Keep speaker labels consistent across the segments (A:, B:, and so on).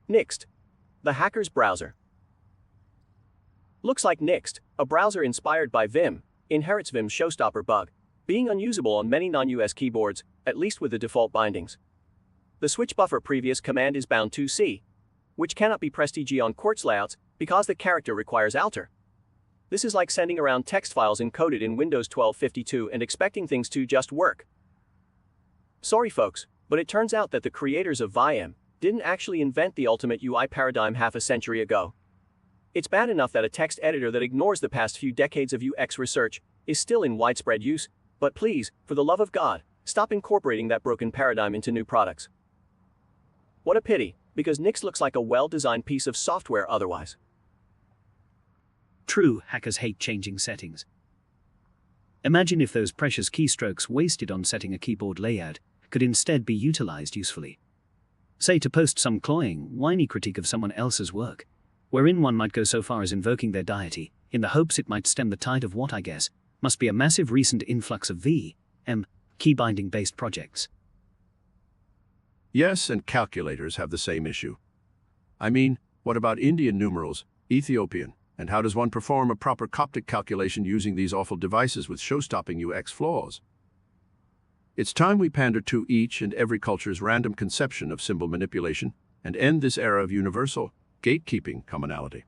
A: Nyxt, the hacker's browser. Looks like Nyxt, a browser inspired by Vim, inherits Vim's showstopper bug, being unusable on many non-US keyboards, at least with the default bindings. The switch buffer previous command is bound to C, which cannot be pressed e.g. on Quartz layouts because the character requires alter. This is like sending around text files encoded in Windows 12.52 and expecting things to just work. Sorry folks, but it turns out that the creators of Vim didn't actually invent the ultimate UI paradigm half a century ago. It's bad enough that a text editor that ignores the past few decades of UX research is still in widespread use, but please, for the love of God, stop incorporating that broken paradigm into new products. What a pity, because Nyxt looks like a well-designed piece of software otherwise.
B: True, hackers hate changing settings. Imagine if those precious keystrokes wasted on setting a keyboard layout could instead be utilized usefully. Say to post some cloying, whiny critique of someone else's work, wherein one might go so far as invoking their deity, in the hopes it might stem the tide of what I guess must be a massive recent influx of VM key-binding-based projects.
C: Yes, and calculators have the same issue. I mean, what about Indian numerals, Ethiopian, and how does one perform a proper Coptic calculation using these awful devices with show-stopping UX flaws? It's time we pander to each and every culture's random conception of symbol manipulation and end this era of universal, gatekeeping commonality.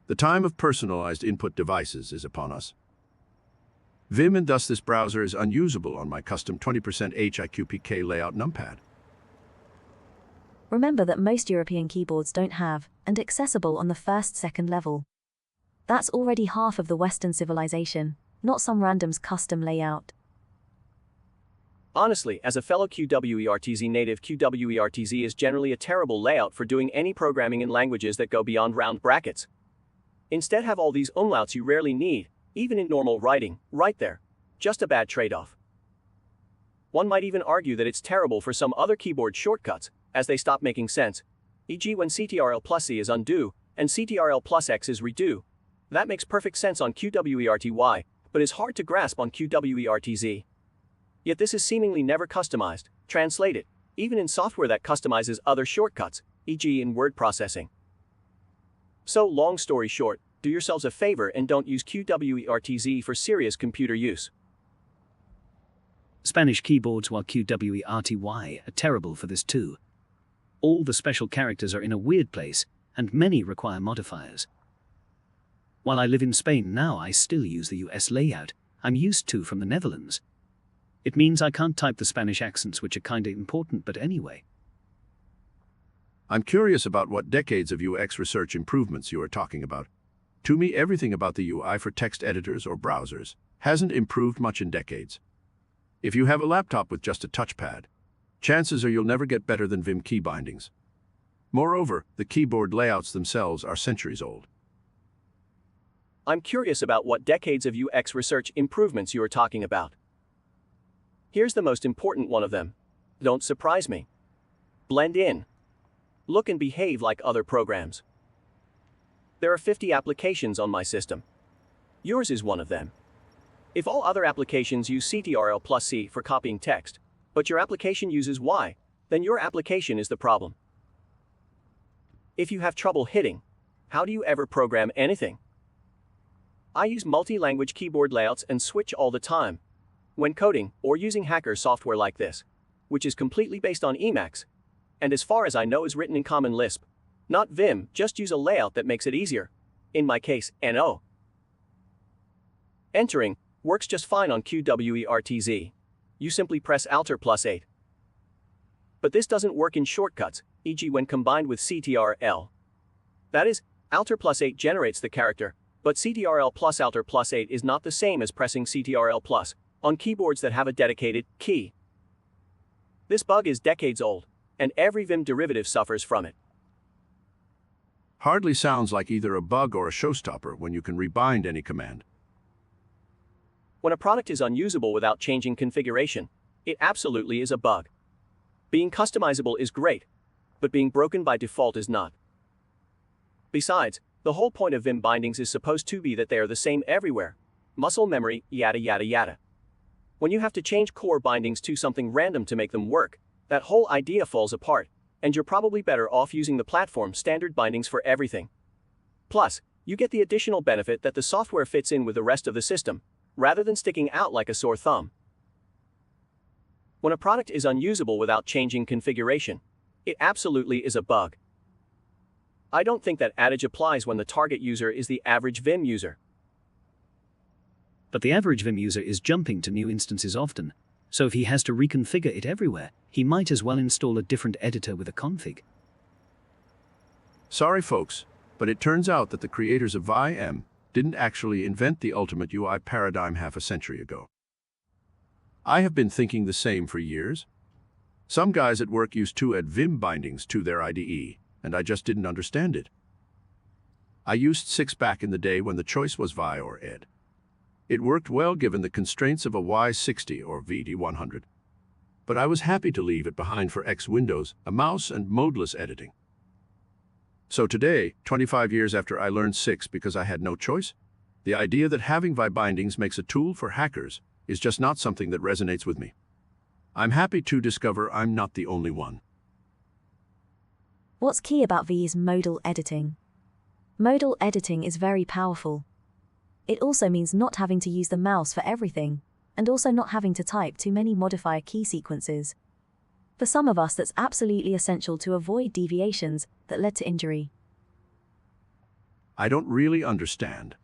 C: The time of personalized input devices is upon us. Vim and thus this browser is unusable on my custom 20% HIQPK layout numpad.
D: Remember that most European keyboards don't have, and accessible on the second level. That's already half of the Western civilization, not some random's custom layout.
A: Honestly, as a fellow QWERTZ native, QWERTZ is generally a terrible layout for doing any programming in languages that go beyond round brackets. Instead have all these umlauts you rarely need, even in normal writing, right there. Just a bad trade-off. One might even argue that it's terrible for some other keyboard shortcuts, as they stop making sense, e.g. when CTRL plus C is undo, and CTRL plus X is redo. That makes perfect sense on QWERTY, but is hard to grasp on QWERTZ. Yet this is seemingly never customized, translated, even in software that customizes other shortcuts, e.g. in word processing. So, long story short, do yourselves a favor and don't use QWERTZ for serious computer use.
B: Spanish keyboards while QWERTY are terrible for this too. All the special characters are in a weird place, and many require modifiers. While I live in Spain now, I still use the US layout I'm used to from the Netherlands. It means I can't type the Spanish accents, which are kinda important, but anyway.
C: I'm curious about what decades of UX research improvements you are talking about. To me, everything about the UI for text editors or browsers hasn't improved much in decades. If you have a laptop with just a touchpad, chances are you'll never get better than Vim key bindings. Moreover, the keyboard layouts themselves are centuries old.
A: I'm curious about what decades of UX research improvements you are talking about. Here's the most important one of them. Don't surprise me. Blend in. Look and behave like other programs. There are 50 applications on my system. Yours is one of them. If all other applications use CTRL plus C for copying text, but your application uses Y, then your application is the problem. If you have trouble hitting, how do you ever program anything? I use multi-language keyboard layouts and switch all the time. When coding, or using hacker software like this, which is completely based on Emacs, and as far as I know is written in Common Lisp, not Vim, just use a layout that makes it easier. In my case, NO. Entering works just fine on QWERTZ. You simply press Alter plus 8. But this doesn't work in shortcuts, e.g. when combined with CTRL. That is, Alter plus 8 generates the character, but CTRL plus Alter plus 8 is not the same as pressing CTRL plus on keyboards that have a dedicated key. This bug is decades old, and every Vim derivative suffers from it.
C: Hardly sounds like either a bug or a showstopper when you can rebind any command.
A: When a product is unusable without changing configuration, it absolutely is a bug. Being customizable is great, but being broken by default is not. Besides, the whole point of Vim bindings is supposed to be that they are the same everywhere. Muscle memory, yada yada yada. When you have to change core bindings to something random to make them work, that whole idea falls apart, and you're probably better off using the platform standard bindings for everything. Plus, you get the additional benefit that the software fits in with the rest of the system, rather than sticking out like a sore thumb. When a product is unusable without changing configuration, it absolutely is a bug. I don't think that adage applies when the target user is the average Vim user.
B: But the average Vim user is jumping to new instances often, so if he has to reconfigure it everywhere, he might as well install a different editor with a config.
C: Sorry folks, but it turns out that the creators of Vim didn't actually invent the ultimate UI paradigm half a century ago. I have been thinking the same for years. Some guys at work used to add Vim bindings to their IDE, and I just didn't understand it. I used 6 back in the day when the choice was Vi or Ed. It worked well given the constraints of a Y60 or VD100. But I was happy to leave it behind for X Windows, a mouse, and modeless editing. So today, 25 years after I learned 6 because I had no choice, the idea that having Vi bindings makes a tool for hackers is just not something that resonates with me. I'm happy to discover I'm not the only one.
D: What's key about V is modal editing. Modal editing is very powerful. It also means not having to use the mouse for everything, and also not having to type too many modifier key sequences. For some of us, that's absolutely essential to avoid deviations that led to injury.
C: I don't really understand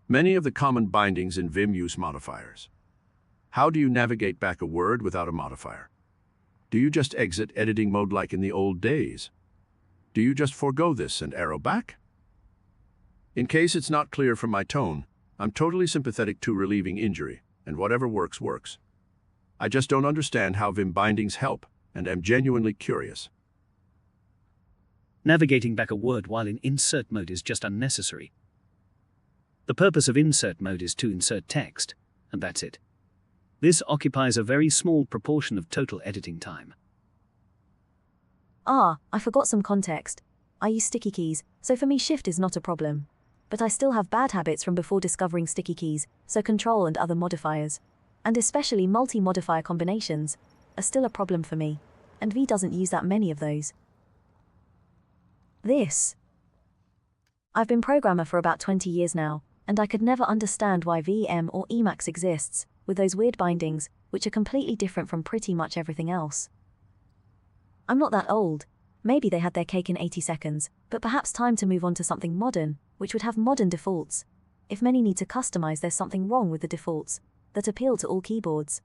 C: many of the common bindings in Vim use modifiers. How do you navigate back a word without a modifier? Do you just exit editing mode like in the old days? Do you just forego this and arrow back? In case it's not clear from my tone, I'm totally sympathetic to relieving injury, and whatever works, works. I just don't understand how Vim bindings help, and am genuinely curious.
B: Navigating back a word while in insert mode is just unnecessary. The purpose of insert mode is to insert text, and that's it. This occupies a very small proportion of total editing time.
D: I forgot some context. I use sticky keys, so for me Shift is not a problem. But I still have bad habits from before discovering sticky keys, so Control and other modifiers, and especially multi-modifier combinations, are still a problem for me, and V doesn't use that many of those. I've been programmer for about 20 years now, and I could never understand why VM or Emacs exists, with those weird bindings, which are completely different from pretty much everything else. I'm not that old. Maybe they had their cake in 80 seconds, but perhaps time to move on to something modern, which would have modern defaults. If many need to customize, there's something wrong with the defaults that appeal to all keyboards.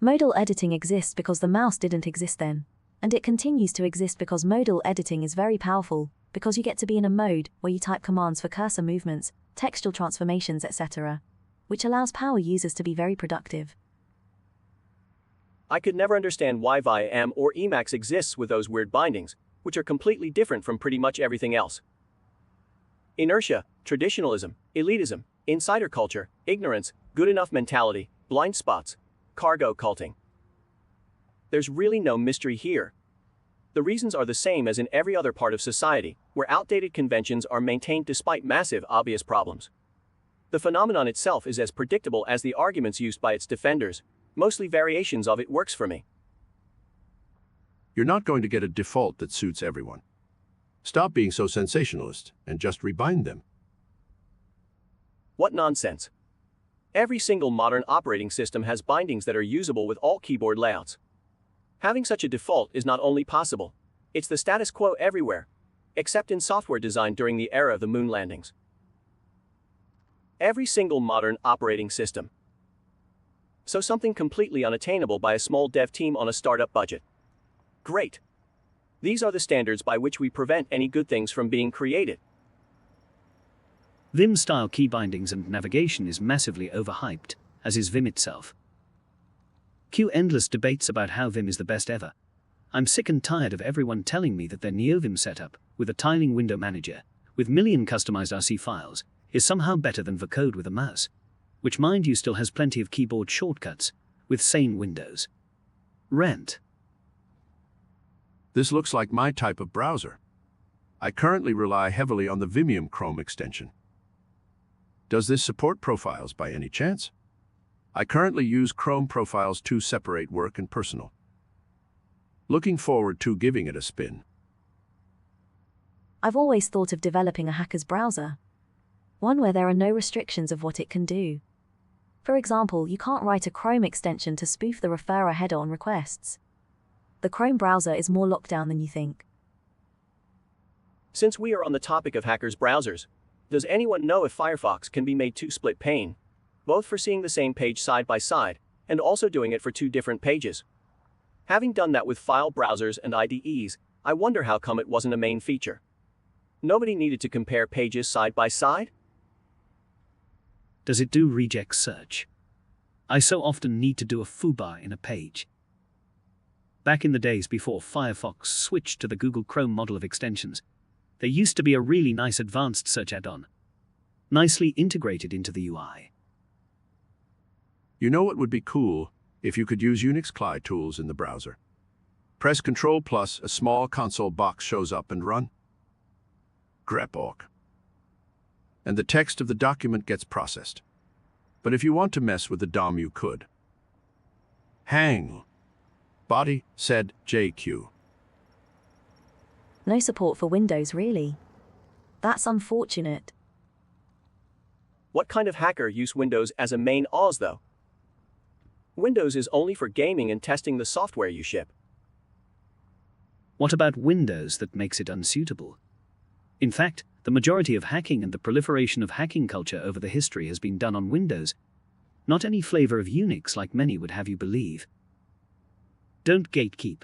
D: Modal editing exists because the mouse didn't exist then, and it continues to exist because modal editing is very powerful, because you get to be in a mode where you type commands for cursor movements, textual transformations, etc., which allows power users to be very productive.
A: I could never understand why Vim or Emacs exists with those weird bindings, which are completely different from pretty much everything else. Inertia, traditionalism, elitism, insider culture, ignorance, good enough mentality, blind spots, cargo culting. There's really no mystery here. The reasons are the same as in every other part of society, where outdated conventions are maintained despite massive obvious problems. The phenomenon itself is as predictable as the arguments used by its defenders. Mostly variations of it works for me.
C: You're not going to get a default that suits everyone. Stop being so sensationalist and just rebind them.
A: What nonsense. Every single modern operating system has bindings that are usable with all keyboard layouts. Having such a default is not only possible, it's the status quo everywhere, except in software design during the era of the moon landings. Every single modern operating system. So something completely unattainable by a small dev team on a startup budget. Great. These are the standards by which we prevent any good things from being created.
B: Vim-style key bindings and navigation is massively overhyped, as is Vim itself. Cue endless debates about how Vim is the best ever. I'm sick and tired of everyone telling me that their NeoVim setup, with a tiling window manager, with million customized RC files, is somehow better than the code with a mouse, which mind you still has plenty of keyboard shortcuts, with sane windows. Rent.
C: This looks like my type of browser. I currently rely heavily on the Vimium Chrome extension. Does this support profiles by any chance? I currently use Chrome profiles to separate work and personal. Looking forward to giving it a spin.
D: I've always thought of developing a hacker's browser. One where there are no restrictions of what it can do. For example, you can't write a Chrome extension to spoof the referrer header on requests. The Chrome browser is more locked down than you think.
A: Since we are on the topic of hackers' browsers, does anyone know if Firefox can be made to split pane, both for seeing the same page side by side, and also doing it for two different pages? Having done that with file browsers and IDEs, I wonder how come it wasn't a main feature. Nobody needed to compare pages side by side?
B: Does it do reject search? I so often need to do a foobar in a page. Back in the days before Firefox switched to the Google Chrome model of extensions, there used to be a really nice advanced search add-on, nicely integrated into the UI.
C: You know what would be cool? If you could use Unix CLI tools in the browser. Press Ctrl+, a small console box shows up and run. grep.org. And the text of the document gets processed. But if you want to mess with the DOM, you could. Hang. Body, said JQ.
D: No support for Windows, really. That's unfortunate.
A: What kind of hacker use Windows as a main OS though? Windows is only for gaming and testing the software you ship.
B: What about Windows that makes it unsuitable? In fact, the majority of hacking and the proliferation of hacking culture over the history has been done on Windows, not any flavor of Unix like many would have you believe. Don't gatekeep.